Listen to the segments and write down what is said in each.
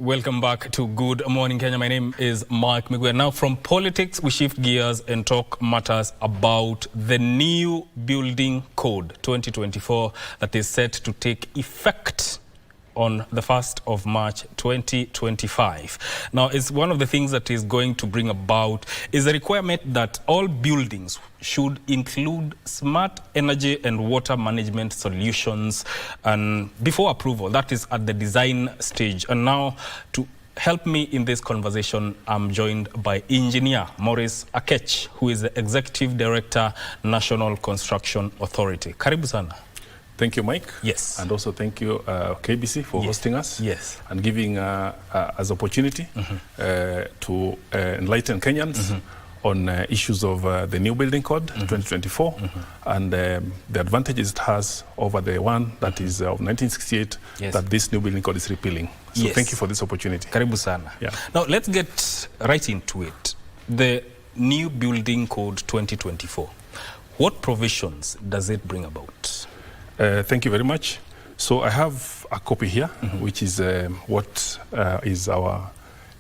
Welcome back to Good Morning Kenya. My name is Mark Miguel. Now from politics, we shift gears and talk matters about the new building code 2024 that is set to take effect on the 1st of March 2025. Now, it's one of the things that is going to bring about is a requirement that all buildings should include smart energy and water management solutions and before approval. That is at the design stage. And now, to help me in this conversation, I'm joined by Engineer Maurice Akech, who is the Executive Director, National Construction Authority. Karibu sana. Thank you, Mike. Yes. And also thank you, KBC, for hosting us. Yes. And giving us opportunity to enlighten Kenyans on issues of the new building code 2024 and the advantages it has over the one that is of 1968 that this new building code is repealing. So thank you for this opportunity. Karibu sana. Yeah. Now let's get right into it. The new building code 2024. What provisions does it bring about? Thank you very much. So I have a copy here, which is what is our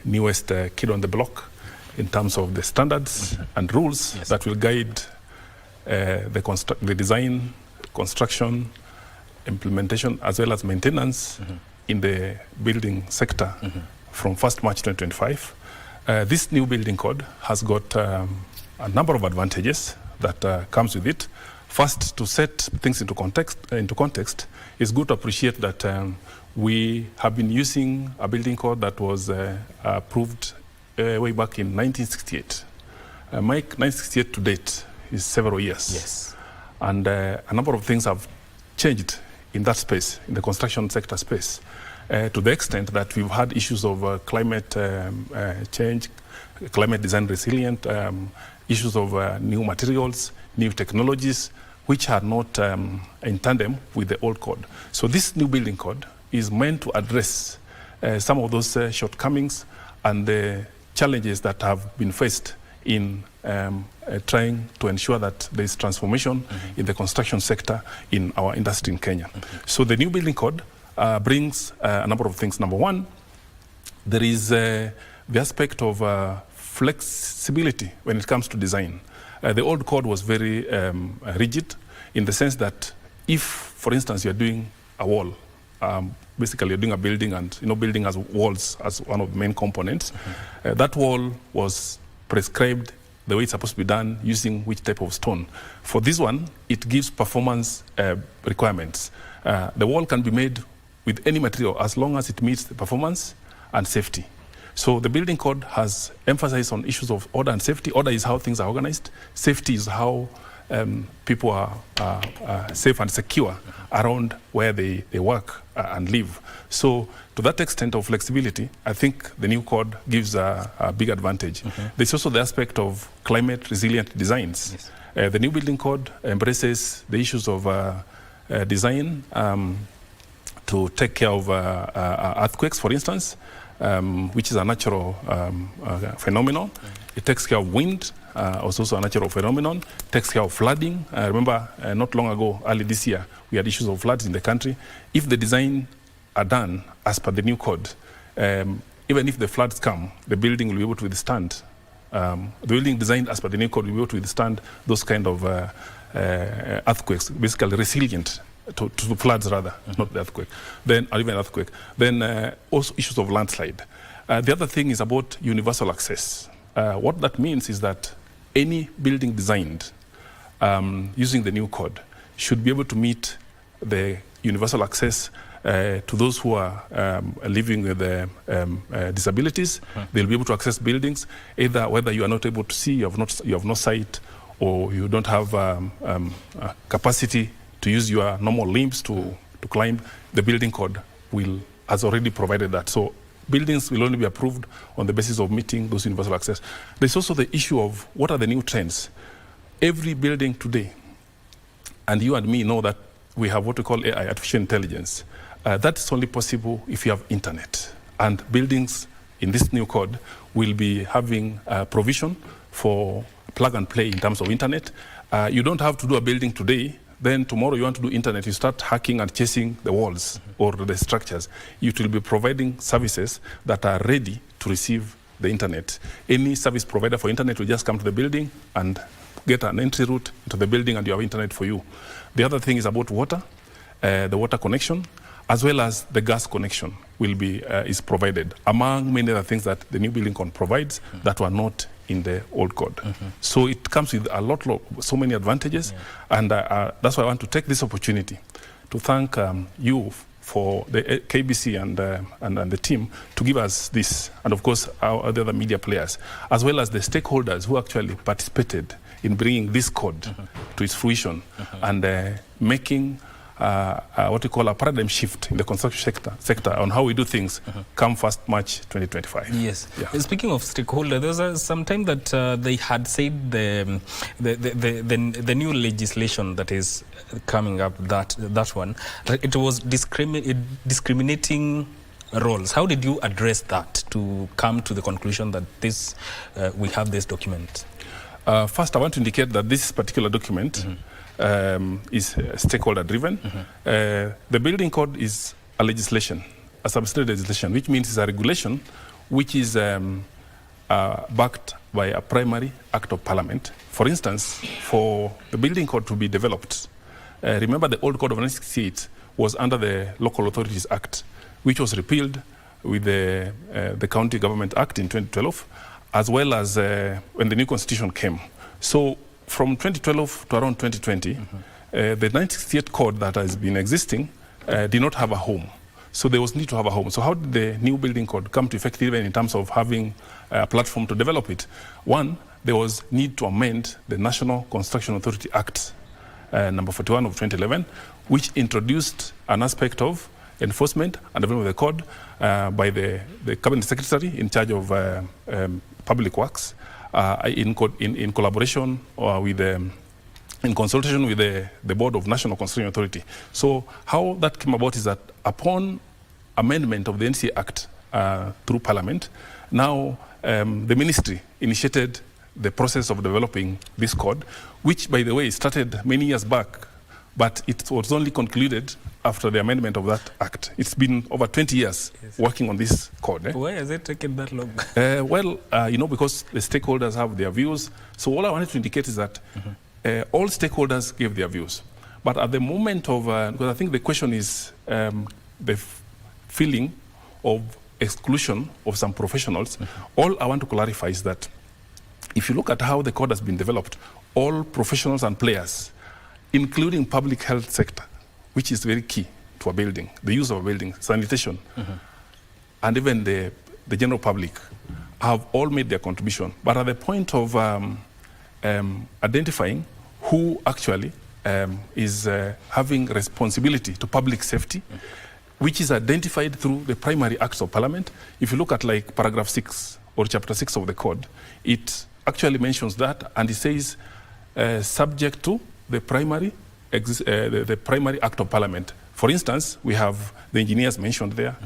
newest kid on the block in terms of the standards and rules that will guide the design, construction, implementation, as well as maintenance in the building sector from 1st March 2025. This new building code has got a number of advantages that comes with it. First, to set things into context, it's good to appreciate that we have been using a building code that was approved way back in 1968. Mike, 1968 to date is several years. Yes. And a number of things have changed in that space, in the construction sector space, to the extent that we've had issues of climate change, climate design resilient, issues of new materials, new technologies, which are not in tandem with the old code. So this new building code is meant to address some of those shortcomings and the challenges that have been faced in trying to ensure that there is transformation in the construction sector in our industry in Kenya. So the new building code brings a number of things. Number one, there is the aspect of flexibility when it comes to design. The old code was very rigid in the sense that if, for instance, you're doing a wall, basically you're doing a building and building has walls as one of the main components, that wall was prescribed the way it's supposed to be done using which type of stone. For this one, it gives performance requirements. The wall can be made with any material as long as it meets the performance and safety. So the building code has emphasized on issues of order and safety. Order is how things are organized. Safety is how people are safe and secure around where they work and live. So to that extent of flexibility, I think the new code gives a big advantage. There's also the aspect of climate resilient designs. The new building code embraces the issues of design to take care of earthquakes, for instance, which is a natural phenomenon. It takes care of wind, also a natural phenomenon. Takes care of flooding. Remember, not long ago, early this year, we had issues of floods in the country. If the design are done as per the new code, even if the floods come, the building will be able to withstand. The building designed as per the new code will be able to withstand those kind of earthquakes, basically resilient to floods rather, not the earthquake, or even earthquake. Then also issues of landslide. The other thing is about universal access. What that means is that any building designed using the new code should be able to meet the universal access to those who are living with disabilities. They'll be able to access buildings, either whether you are not able to see, you have no sight, or you don't have capacity to use your normal limbs to climb. The building code has already provided that. So buildings will only be approved on the basis of meeting those universal access. There's also the issue of what are the new trends. Every building today, and you and me know that we have what we call AI, artificial intelligence. That's only possible if you have internet. And buildings in this new code will be having provision for plug and play in terms of internet. You don't have to do a building today then tomorrow you want to do internet, you start hacking and chasing the walls or the structures. It will be providing services that are ready to receive the internet. Any service provider for internet will just come to the building and get an entry route to the building, and you have internet for you. The other thing is about water, the water connection, as well as the gas connection will be is provided, among many other things that the new building code provides that were not in the old code. So it comes with a lot, so many advantages, and that's why I want to take this opportunity to thank you for the KBC and the team to give us this, and of course our other media players, as well as the stakeholders who actually participated in bringing this code to its fruition and making what we call a paradigm shift in the construction sector on how we do things come 1st March 2025. Yes. Yeah. Speaking of stakeholders, there's some time that they had said the new legislation that is coming up, that one, it was discriminating roles. How did you address that to come to the conclusion that this we have this document? First, I want to indicate that this particular document is stakeholder driven. The building code is a legislation, a substantive legislation, which means it's a regulation which is backed by a primary act of parliament. For instance, for the building code to be developed, remember the old code of 1968 was under the Local Authorities Act, which was repealed with the County Government Act in 2012, as well as when the new constitution came. So from 2012 to around 2020, the 1968 code that has been existing did not have a home. So there was need to have a home. So how did the new building code come to effect, even in terms of having a platform to develop it? One, there was need to amend the National Construction Authority Act, number 41 of 2011, which introduced an aspect of enforcement and development of the code by the Cabinet Secretary in charge of Public Works, in collaboration with in consultation with the Board of National Construction Authority. So how that came about is that upon amendment of the NCA Act through Parliament, now the ministry initiated the process of developing this code, which, by the way, started many years back, but it was only concluded after the amendment of that act. It's been over 20 years working on this code. Why has it taken that long? Well, because the stakeholders have their views. So all I wanted to indicate is that all stakeholders gave their views. But at the moment of, because I think the question is the feeling of exclusion of some professionals, all I want to clarify is that if you look at how the code has been developed, all professionals and players, including public health sector, which is very key to a building, the use of a building, sanitation, and even the general public, have all made their contribution. But at the point of identifying who actually is having responsibility to public safety, which is identified through the primary acts of parliament. If you look at like paragraph 6 or chapter 6 of the code, it actually mentions that, and it says subject to the primary act of parliament. For instance, we have the engineers mentioned there,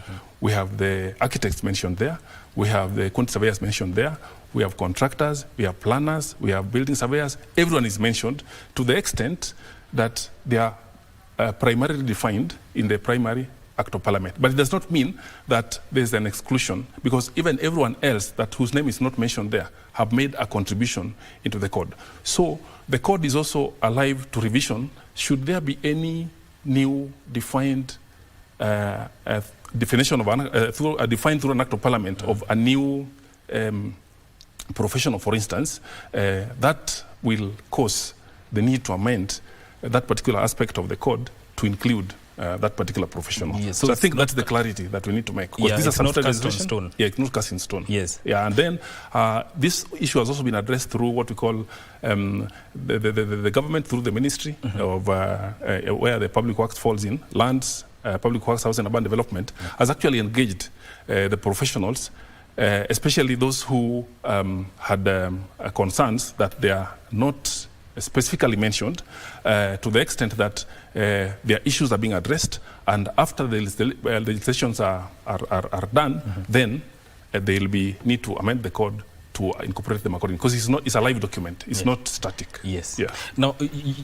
we have the architects mentioned there, we have the quantity surveyors mentioned there, we have contractors, we have planners, we have building surveyors. Everyone is mentioned to the extent that they are primarily defined in the primary act of parliament. But it does not mean that there's an exclusion, because even everyone else whose name is not mentioned there have made a contribution into the code. So the code is also alive to revision should there be any new defined definition of defined through an act of parliament of a new professional, for instance, that will cause the need to amend that particular aspect of the code to include that particular professional. Yes. So I think that's the clarity that we need to make. Yeah, these it's are not cast in legislation. stone. Yeah, it's not cast in stone. Yes. Yeah, and then this issue has also been addressed through what we call the government, through the ministry of where the public works falls in, lands, public works, housing and urban development, has actually engaged the professionals, especially those who had concerns that they are not specifically mentioned, to the extent that their issues are being addressed, and after the legislations are done, then there will be need to amend the code to incorporate them accordingly, because it's a live document. It's not static. Yes. Yeah. Now,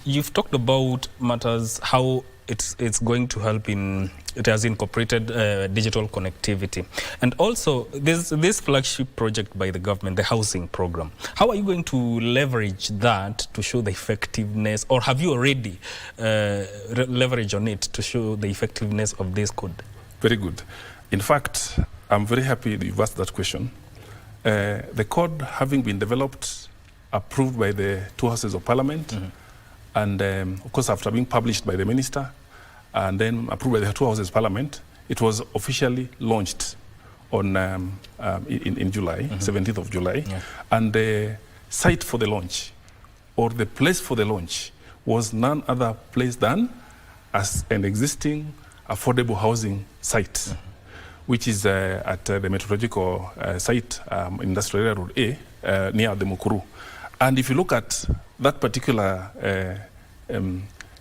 you've talked about matters, how it's going to help it has incorporated digital connectivity. And also, there's this flagship project by the government, the housing program. How are you going to leverage that to show the effectiveness, or have you already leveraged on it to show the effectiveness of this code? Very good. In fact, I'm very happy that you've asked that question. The code having been developed, approved by the two houses of parliament, and of course after being published by the minister, and then approved by the two houses of parliament, it was officially launched on in July, 17th of July. Yeah. And the site for the launch, or the place for the launch, was none other place than as an existing affordable housing site, which is at the meteorological site, Industrial Area Road A, near the Mukuru. And if you look at that particular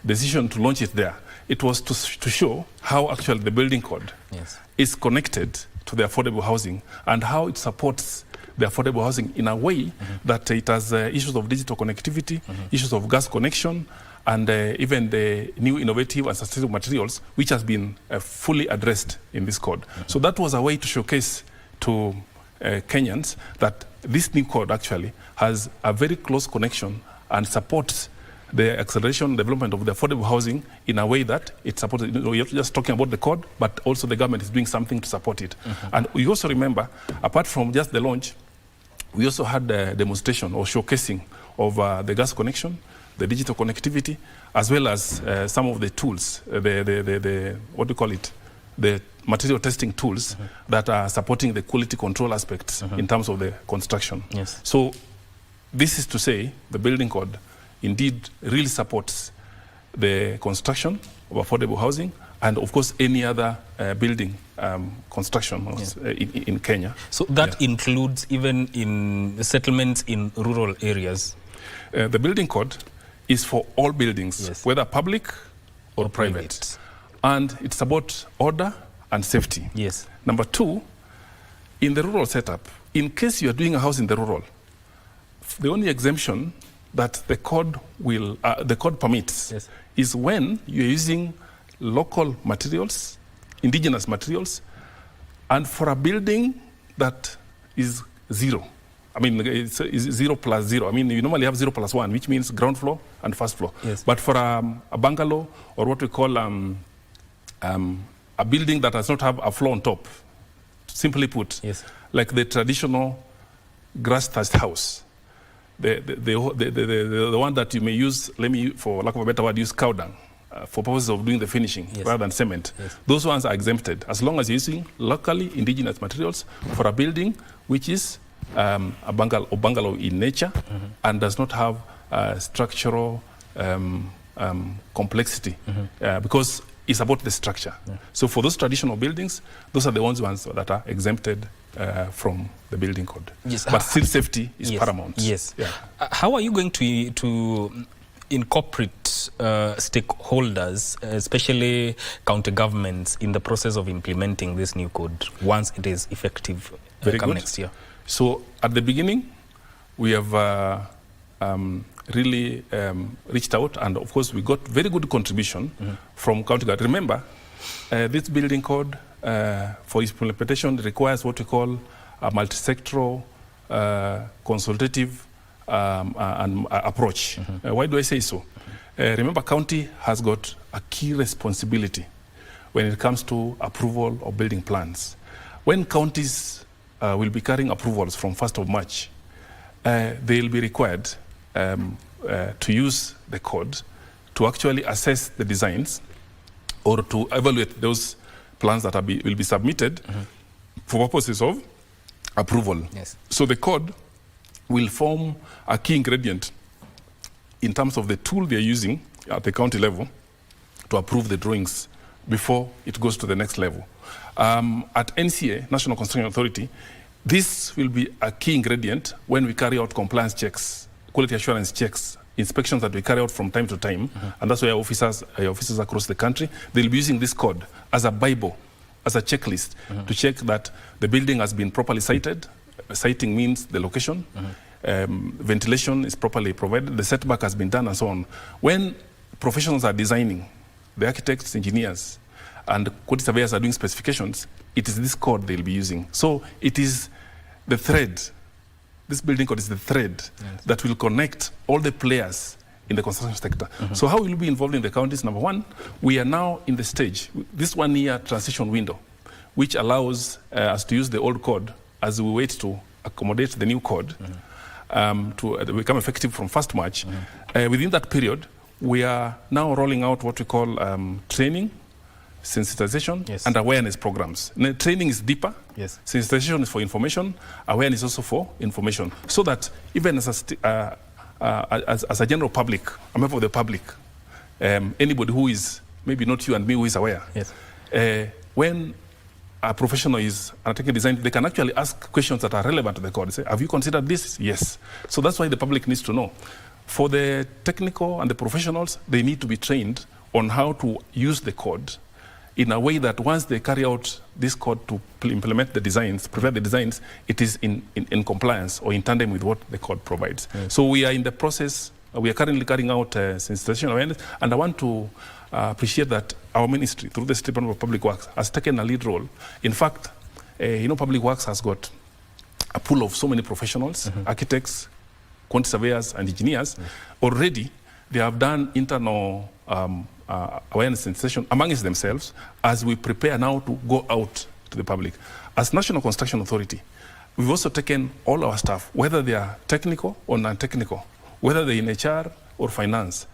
decision to launch it there, it was to show how actually the building code is connected to the affordable housing, and how it supports the affordable housing in a way that it has issues of digital connectivity, issues of gas connection, and even the new innovative and sustainable materials, which has been fully addressed in this code. So that was a way to showcase to Kenyans that this new code actually has a very close connection and supports the acceleration development of the affordable housing in a way that it supports. You're not just talking about the code, but also the government is doing something to support it. And we also remember, apart from just the launch, we also had a demonstration or showcasing of the gas connection, the digital connectivity, as well as some of the tools, the what do you call it, the material testing tools that are supporting the quality control aspects in terms of the construction. Yes. So this is to say the building code indeed really supports the construction of affordable housing, and of course any other building construction in Kenya. So that includes even in settlements in rural areas? The building code is for all buildings, whether public or private. And it's about order and safety. Yes. Number two, in the rural setup, in case you are doing a house in the rural, the only exemption that the code will the code permits is when you're using local materials, indigenous materials, and for a building that is zero. I mean, it's 0 plus 0. I mean, you normally have 0 plus 1, which means ground floor and first floor. Yes. But for a bungalow, or what we call a building that does not have a floor on top, simply put, like the traditional grass-thatched house, the one that you may use, let me, for lack of a better word, use cow dung for purposes of doing the finishing rather than cement. Those ones are exempted as long as you're using locally indigenous materials for a building which is a bungalow in nature and does not have structural complexity because it's about the structure. So for those traditional buildings, those are the ones that are exempted from the building code. But still safety is paramount. How are you going to incorporate stakeholders, especially county governments, in the process of implementing this new code once it is effective next year? So at the beginning, we have really reached out, and of course we got very good contribution from county government. Remember, this building code for its implementation requires what we call a multi-sectoral consultative approach. Why do I say so? Remember, county has got a key responsibility when it comes to approval of building plans. When counties will be carrying approvals from 1st of March, they will be required to use the code to actually assess the designs or to evaluate those plans that will be submitted for purposes of approval. So the code will form a key ingredient in terms of the tool they're using at the county level to approve the drawings before it goes to the next level. At NCA, National Construction Authority, this will be a key ingredient when we carry out compliance checks, quality assurance checks, inspections that we carry out from time to time, and that's why our officers across the country, they'll be using this code as a Bible, as a checklist to check that the building has been properly cited, siting means the location, ventilation is properly provided, the setback has been done, and so on. When professionals are designing, the architects, engineers, and quantity surveyors are doing specifications, it is this code they'll be using. So it is the thread, this building code is the thread that will connect all the players in the construction sector. So how will we be involved in the counties? Number one, we are now in the stage, this 1 year transition window, which allows us to use the old code as we wait to accommodate the new code to become effective from 1st March. Within that period, we are now rolling out what we call training, sensitization, and awareness programs. Now, training is deeper. Sensitization is for information. Awareness is also for information. So that even as a general public, a member of the public, anybody who is, maybe not you and me, who is aware, when a professional is undertaking design, they can actually ask questions that are relevant to the code. Say, have you considered this? Yes. So that's why the public needs to know. For the technical and the professionals, they need to be trained on how to use the code in a way that once they carry out this code to implement the designs, prepare the designs, it is in compliance or in tandem with what the code provides. So we are in the process, we are currently carrying out sensitization awareness, and I want to appreciate that our ministry, through the State Department of Public Works, has taken a lead role. In fact, Public Works has got a pool of so many professionals, architects, quantity surveyors, and engineers. Already, they have done internal awareness sensitization amongst themselves as we prepare now to go out to the public. As National Construction Authority, we've also taken all our staff, whether they are technical or non-technical, whether they're in HR or finance,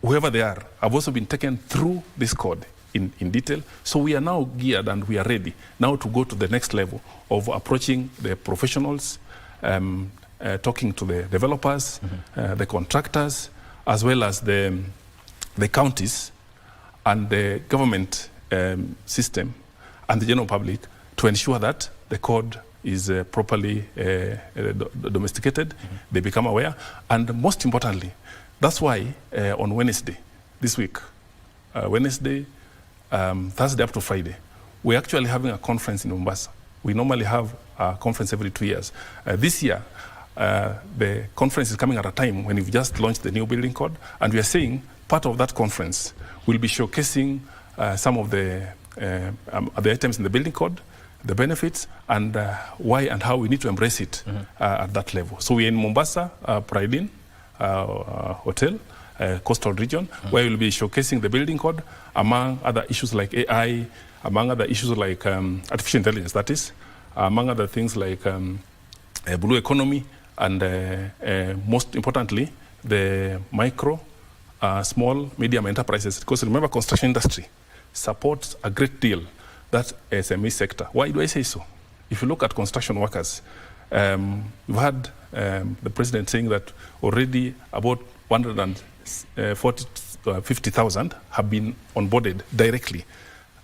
whoever they are, have also been taken through this code in detail. So we are now geared and we are ready now to go to the next level of approaching the professionals, talking to the developers, the contractors, as well as the counties and the government system and the general public to ensure that the code is properly domesticated, they become aware. And most importantly, that's why on Wednesday, this week, Wednesday, Thursday up to Friday, we're actually having a conference in Mombasa. We normally have a conference every 2 years. This year, the conference is coming at a time when we've just launched the new building code, and we are saying part of that conference will be showcasing some of the items in the building code, the benefits, and why and how we need to embrace it at that level. So we're in Mombasa, Pride Inn Hotel, coastal region, where we'll be showcasing the building code, among other issues like AI, among other issues like artificial intelligence, that is, among other things like blue economy, and most importantly, the micro, small, medium enterprises. Because remember, construction industry supports a great deal that SME sector. Why do I say so? If you look at construction workers, we've had the president saying that already about 150,000 have been onboarded directly.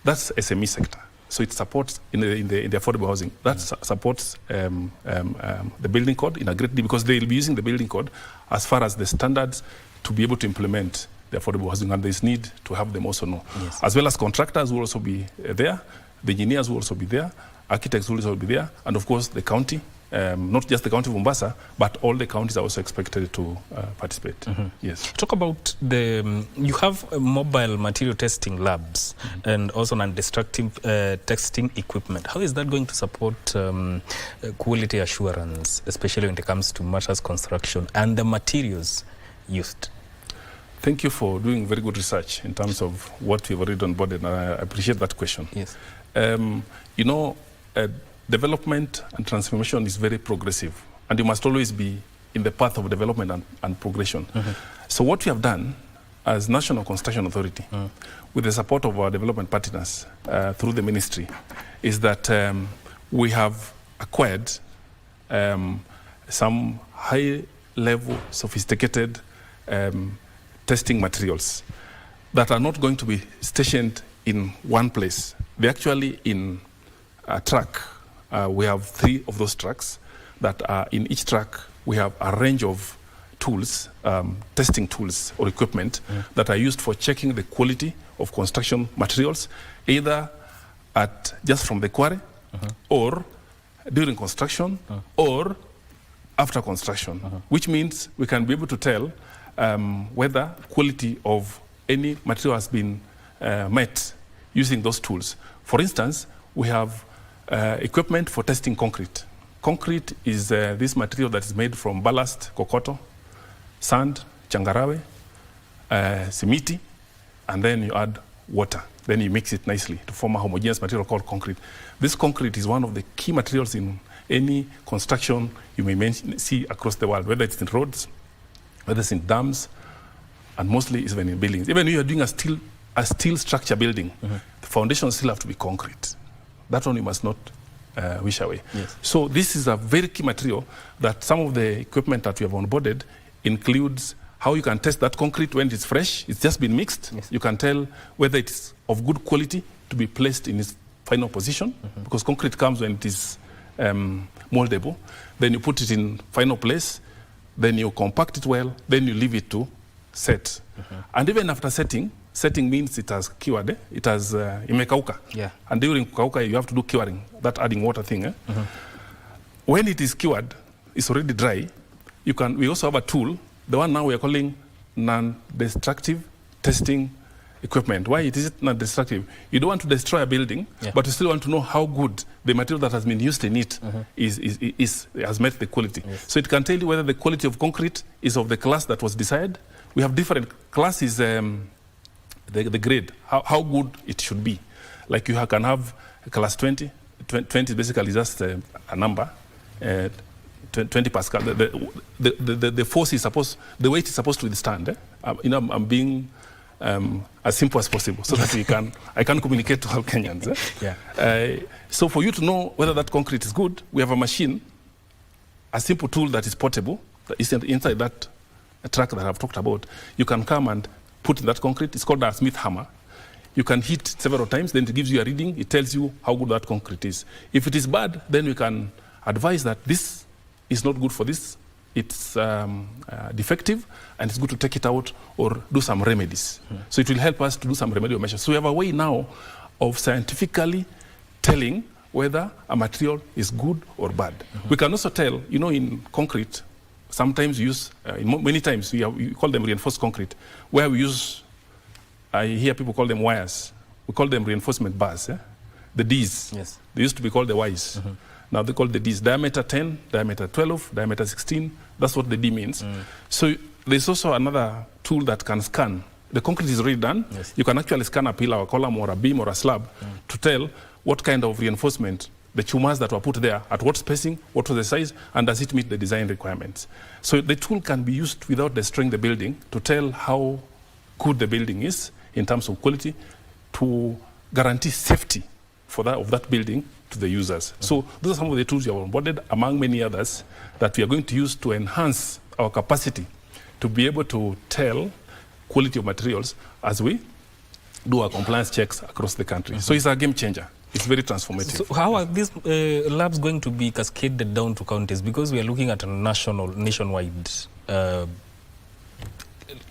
That's SME sector. So it supports in the affordable housing. That supports the building code in a great deal, because they'll be using the building code as far as the standards to be able to implement the affordable housing, and there's need to have them also know. As well as contractors will also be there, the engineers will also be there, architects will also be there, and of course the county, not just the county of Mombasa, but all the counties are also expected to participate. Yes. Talk about you have mobile material testing labs and also non-destructive testing equipment. How is that going to support quality assurance, especially when it comes to matters construction and the materials used? Thank you for doing very good research in terms of what we've already onboarded, and I appreciate that question. Yes. Development and transformation is very progressive, and you must always be in the path of development and progression. So what we have done as National Construction Authority, with the support of our development partners through the ministry, is that we have acquired some high-level, sophisticated testing materials that are not going to be stationed in one place. They're actually in a truck. We have 3 of those trucks that are in each truck. We have a range of tools, testing tools or equipment that are used for checking the quality of construction materials, either just from the quarry or during construction or after construction, which means we can be able to tell whether quality of any material has been met using those tools. For instance, we have equipment for testing concrete. Concrete is this material that is made from ballast, kokoto, sand, changarawe, simiti, and then you add water. Then you mix it nicely to form a homogeneous material called concrete. This concrete is one of the key materials in any construction you may see across the world, whether it's in roads, whether it's in dams, and mostly it's even in buildings. Even if you are doing a steel structure building, the foundations still have to be concrete. That one you must not wish away. Yes. So this is a very key material that some of the equipment that we have onboarded includes how you can test that concrete when it's fresh, it's just been mixed. Yes. You can tell whether it's of good quality to be placed in its final position, because concrete comes when it is moldable. Then you put it in final place, then you compact it well, then you leave it to set. And even after setting means it has cured, it has imekauka. Yeah. And during kauka, you have to do curing, that adding water thing. When it is cured, it's already dry. We also have a tool, the one now we are calling non-destructive testing equipment. Why it is non-destructive? You don't want to destroy a building, but you still want to know how good the material that has been used in it has met the quality. Yes. So it can tell you whether the quality of concrete is of the class that was desired. We have different classes, the grade, how good it should be. Like you can have class 20. 20 basically just a number. 20 Pascal. The force is the weight is supposed to withstand. I'm being as simple as possible so that I can communicate to all Kenyans. So for you to know whether that concrete is good, we have a machine, a simple tool that is portable, that is inside that truck that I've talked about. You can come and put in that concrete. It's called a Smith hammer. You can hit several times, then it gives you a reading. It tells you how good that concrete is. If it is bad, then we can advise that this is not good for this. It's defective, and it's good to take it out or do some remedies. So it will help us to do some remedial measures. So we have a way now of scientifically telling whether a material is good or bad. We can also tell, in concrete, sometimes we use, many times we call them reinforced concrete, where we use, I hear people call them wires. We call them reinforcement bars, the Ds. Yes. They used to be called the Ys. Now they call the Ds diameter 10, diameter 12, diameter 16. That's what the D means. So there's also another tool that can scan. The concrete is already done. Yes. You can actually scan a pillar or column or a beam or a slab to tell what kind of reinforcement, the chumas that were put there, at what spacing, what was the size, and does it meet the design requirements. So the tool can be used without destroying the building to tell how good the building is in terms of quality, to guarantee safety of that building to the users. So those are some of the tools we have onboarded, among many others, that we are going to use to enhance our capacity to be able to tell quality of materials as we do our compliance checks across the country. So it's a game changer. It's very transformative. So how are these labs going to be cascaded down to counties? Because we are looking at a nationwide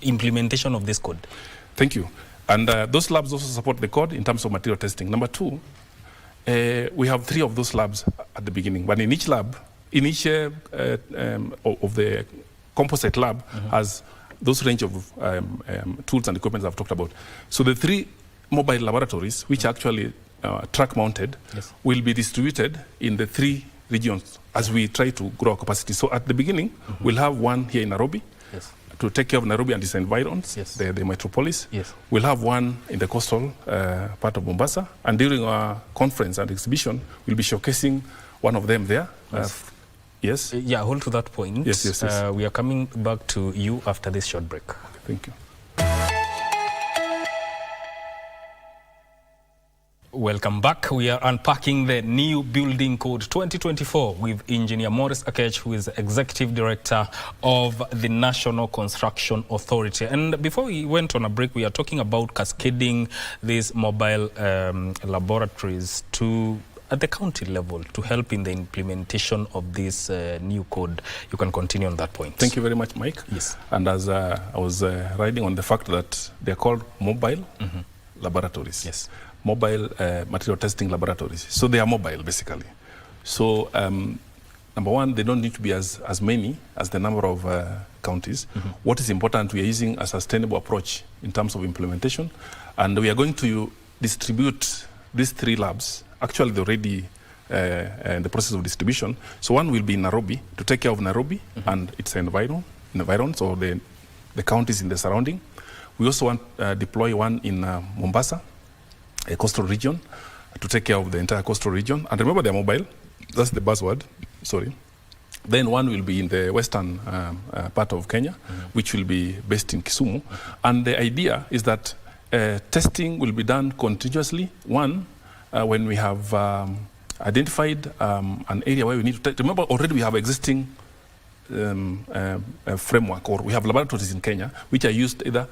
implementation of this code. Thank you. And those labs also support the code in terms of material testing. Number two, we have 3 of those labs at the beginning. But in each lab, in each of the composite lab has those range of tools and equipment I've talked about. So the 3 mobile laboratories, which are actually track mounted, will be distributed in the 3 regions as we try to grow our capacity. So at the beginning, we'll have one here in Nairobi, to take care of Nairobi and its environs, the metropolis. We'll have one in the coastal part of Mombasa. And during our conference and exhibition, we'll be showcasing one of them there. Yes? Yeah, hold to that point. Yes. We are coming back to you after this short break. Thank you. Welcome back. We are unpacking the new building code 2024 with Engineer Maurice Akech, who is Executive Director of the National Construction Authority. And before we went on a break, we are talking about cascading these mobile laboratories at the county level to help in the implementation of this new code. You can continue on that point. Thank you very much, Mike. Yes. And as I was riding on the fact that they're called mobile laboratories. Yes. Mobile material testing laboratories. So they are mobile, basically. So number one, they don't need to be as many as the number of counties. What is important, we are using a sustainable approach in terms of implementation, and we are going to distribute these 3 labs. Actually, they're already in the process of distribution. So one will be in Nairobi to take care of Nairobi and its environs, or the counties in the surrounding. We also want to deploy one in Mombasa, a coastal region, to take care of the entire coastal region. And remember, they're mobile. That's the buzzword. Sorry. Then one will be in the western part of Kenya, which will be based in Kisumu. And the idea is that testing will be done continuously. One, when we have identified an area where we need to test. Remember, already we have existing framework, or we have laboratories in Kenya which are used either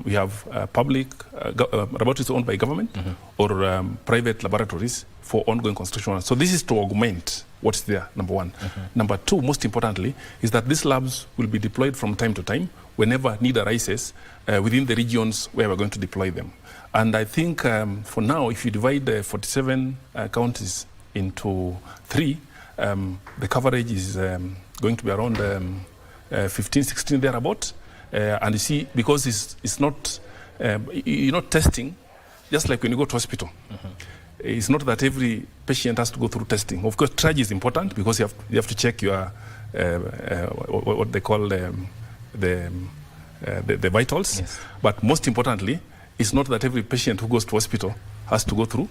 we have public laboratories owned by government or private laboratories for ongoing construction. So this is to augment what's there, number one. Number two, most importantly, is that these labs will be deployed from time to time whenever need arises within the regions where we're going to deploy them. And I think for now, if you divide the 47 counties into 3, the coverage is going to be around 15, 16 thereabout. And you see, because it's not, you're not testing, just like when you go to hospital. It's not that every patient has to go through testing. Of course, triage is important because you have to check your, what they call the vitals. Yes. But most importantly, it's not that every patient who goes to hospital has to go through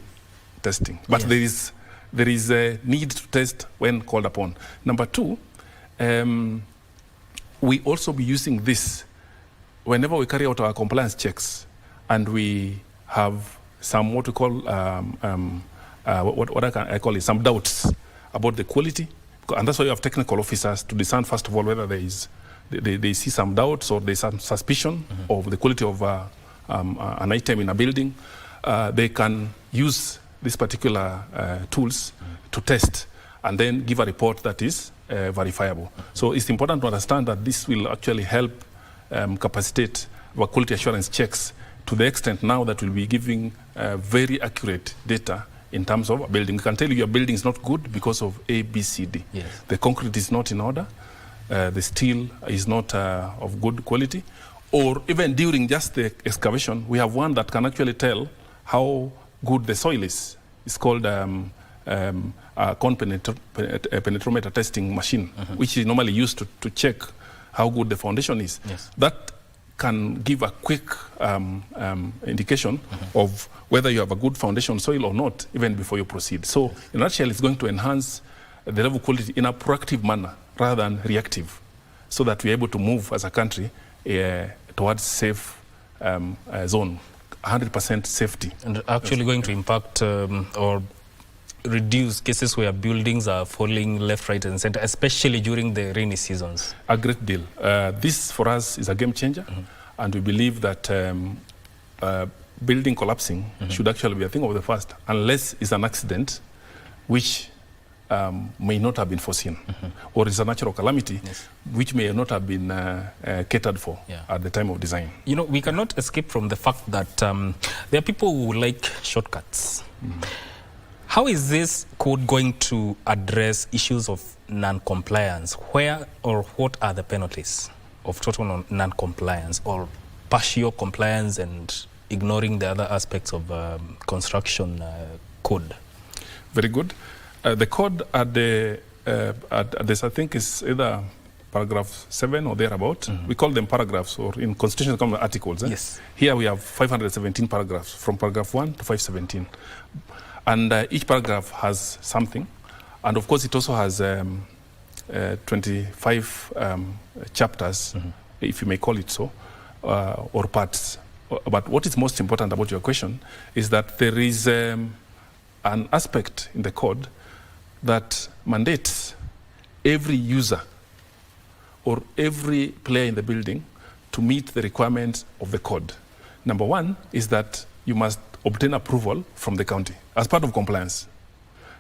testing. But yes, there is a need to test when called upon. Number two, we also be using this whenever we carry out our compliance checks, and we have some what we call what I call it, some doubts about the quality, and that's why you have technical officers to discern first of all whether there is they see some doubts or there's some suspicion of the quality of an item in a building. They can use these particular tools to test and then give a report that is verifiable. So it's important to understand that this will actually help capacitate our quality assurance checks to the extent now that we'll be giving very accurate data in terms of a building. We can tell you your building is not good because of A, B, C, D. Yes. The concrete is not in order, the steel is not of good quality, or even during just the excavation, we have one that can actually tell how good the soil is. It's called a cone penetrometer testing machine, which is normally used to check how good the foundation is. Yes. That can give a quick indication of whether you have a good foundation soil or not, even before you proceed. So in a nutshell, it's going to enhance the level of quality in a proactive manner rather than reactive, so that we're able to move as a country towards safe zone, 100% safety. And actually going to impact or reduce cases where buildings are falling left, right, and center, especially during the rainy seasons. A great deal. This for us is a game changer, and we believe that building collapsing should actually be a thing of the past, unless it's an accident which may not have been foreseen, or it's a natural calamity which may not have been catered for at the time of design. You know, we cannot escape from the fact that there are people who like shortcuts. How is this code going to address issues of non-compliance? Where or what are the penalties of total non-compliance or partial compliance and ignoring the other aspects of construction code? Very good. The code at this, I think, is either paragraph 7 or thereabout. We call them paragraphs, or in constitution come articles. Yes. Here we have 517 paragraphs, from paragraph 1 to 517. And each paragraph has something. And of course, it also has 25 chapters, if you may call it so, or parts. But what is most important about your question is that there is an aspect in the code that mandates every user or every player in the building to meet the requirements of the code. Number one is that you must obtain approval from the county as part of compliance,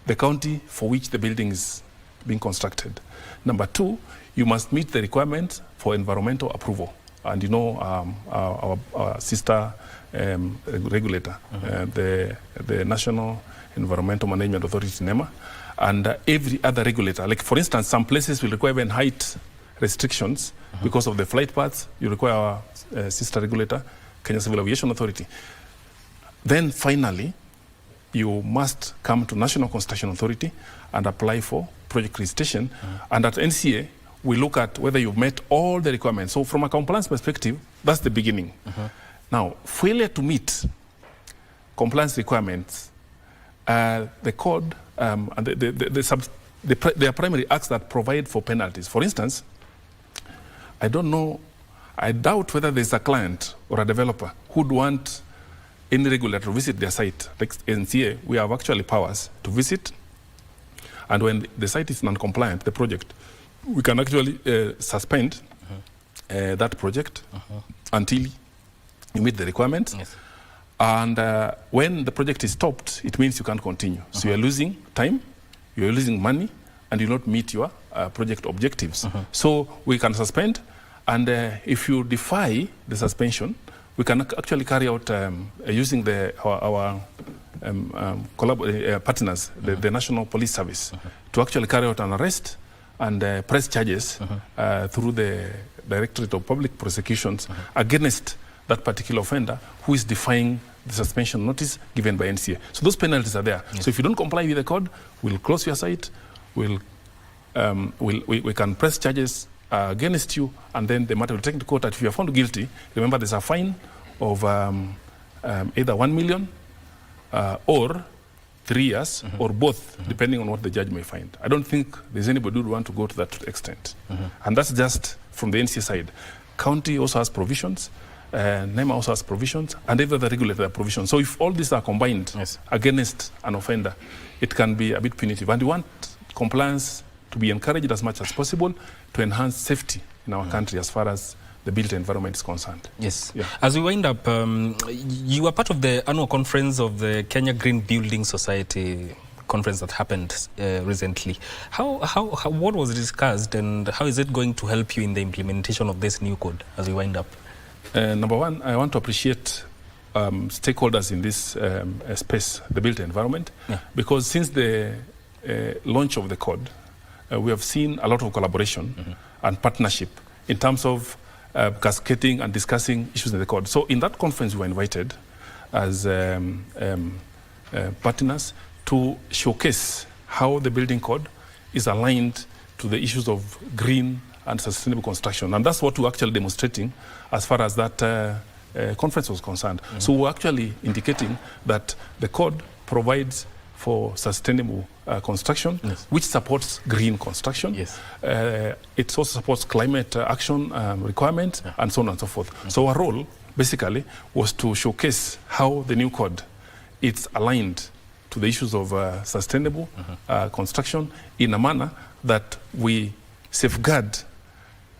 the county for which the building is being constructed. Number two, you must meet the requirements for environmental approval. And you know, our sister regulator, the National Environmental Management Authority, NEMA, and every other regulator. Like, for instance, some places will require even height restrictions because of the flight paths. You require our sister regulator, Kenya Civil Aviation Authority. Then finally, you must come to National Construction Authority and apply for project registration. And at NCA, we look at whether you've met all the requirements. So from a compliance perspective, that's the beginning. Now, failure to meet compliance requirements, the code and there are primary acts that provide for penalties. For instance, I doubt whether there's a client or a developer who'd want any regulator to visit their site. Like NCA, we have actually powers to visit, and when the site is non-compliant, the project, we can actually suspend that project until you meet the requirements. Yes. And when the project is stopped, it means you can't continue. So you're losing time, you're losing money, and you not meet your project objectives. So we can suspend, and if you defy the suspension, we can actually carry out, using our partners, the National Police Service, to actually carry out an arrest and press charges through the Directorate of Public Prosecutions against that particular offender who is defying the suspension notice given by NCA. So those penalties are there. Yes. So if you don't comply with the code, we'll close your site, we can press charges against you, and then the matter will take to court. If you are found guilty, remember there's a fine of either 1 million or 3 years, or both, depending on what the judge may find. I don't think there's anybody who would want to go to that extent. And that's just from the NCA side. County also has provisions, NEMA also has provisions, and every other regulator has provisions. So if all these are combined against an offender, it can be a bit punitive. And we want compliance to be encouraged as much as possible to enhance safety in our country as far as the built environment is concerned. Yes. Yeah. As we wind up, you are part of the annual conference of the Kenya Green Building Society conference that happened recently. What was discussed, and how is it going to help you in the implementation of this new code as we wind up? Number one, I want to appreciate stakeholders in this space, the built environment, because since the launch of the code, we have seen a lot of collaboration and partnership in terms of cascading and discussing issues in the code. So in that conference, we were invited as partners to showcase how the building code is aligned to the issues of green and sustainable construction. And that's what we're actually demonstrating as far as that conference was concerned. So we're actually indicating that the code provides for sustainable construction, which supports green construction. It also supports climate action requirements, and so on and so forth. So our role, basically, was to showcase how the new code is aligned to the issues of sustainable construction in a manner that we safeguard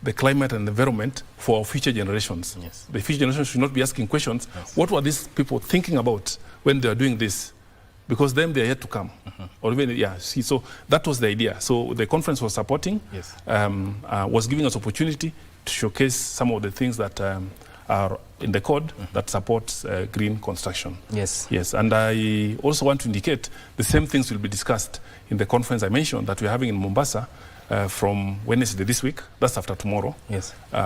the climate and the environment for our future generations. The future generations should not be asking questions, what were these people thinking about when they are doing this? Because then they are yet to come. Or even, so that was the idea. So the conference was supporting, was giving us opportunity to showcase some of the things that are in the code that supports green construction. And I also want to indicate the same things will be discussed in the conference I mentioned that we're having in Mombasa from Wednesday this week, that's after tomorrow,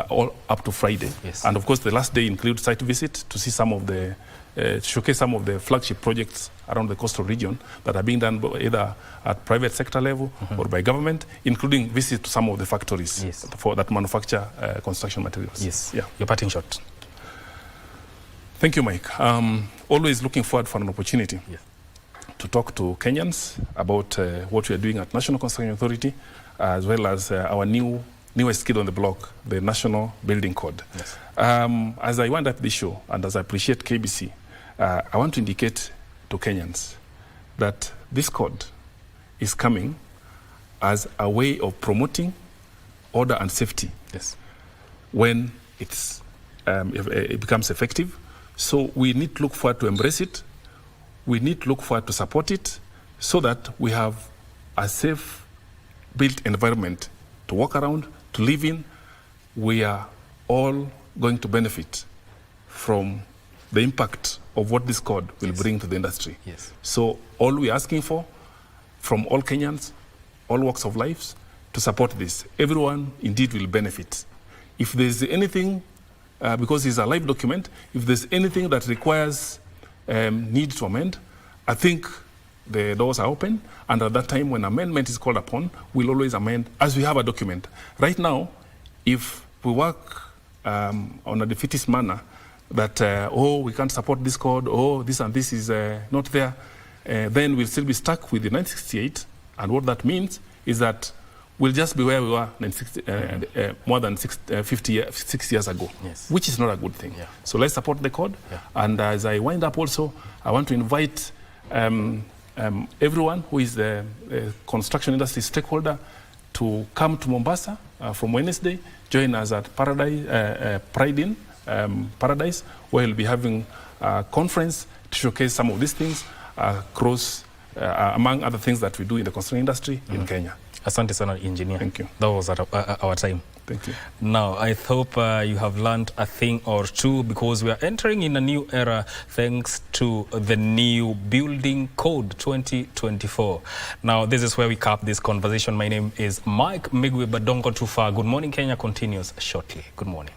all up to Friday. And of course, the last day includes site visit to see some of the showcase some of the flagship projects around the coastal region that are being done either at private sector level or by government, including visits to some of the factories that manufacture construction materials. Your parting shot. Thank you, Mike. Always looking forward for an opportunity to talk to Kenyans about what we are doing at National Construction Authority, as well as our newest kid on the block, the National Building Code. As I wind up this show, and as I appreciate KBC, I want to indicate to Kenyans that this code is coming as a way of promoting order and safety when it becomes effective. So we need to look forward to embrace it. We need to look forward to support it so that we have a safe built environment to walk around, to live in. We are all going to benefit from the impact of what this code will bring to the industry. So all we're asking for from all Kenyans, all walks of life, to support this. Everyone indeed will benefit. If there's anything, because it's a live document, if there's anything that requires need to amend, I think the doors are open, and at that time when amendment is called upon, we'll always amend as we have a document. Right now, if we work on a defeatist manner, that, we can't support this code, this and this is not there, then we'll still be stuck with the 1968, and what that means is that we'll just be where we were more than 6 years ago, yes, which is not a good thing. Yeah. So let's support the code. Yeah. And as I wind up also, I want to invite everyone who is the construction industry stakeholder to come to Mombasa from Wednesday, join us at Pride in Paradise, where we'll be having a conference to showcase some of these things across, among other things that we do in the construction industry in Kenya. Asante sana, engineer. Thank you. That was our time. Thank you. Now, I hope you have learned a thing or two, because we are entering in a new era thanks to the new Building Code 2024. Now, this is where we cap this conversation. My name is Mike Migwe, but don't go too far. Good Morning Kenya continues shortly. Good morning.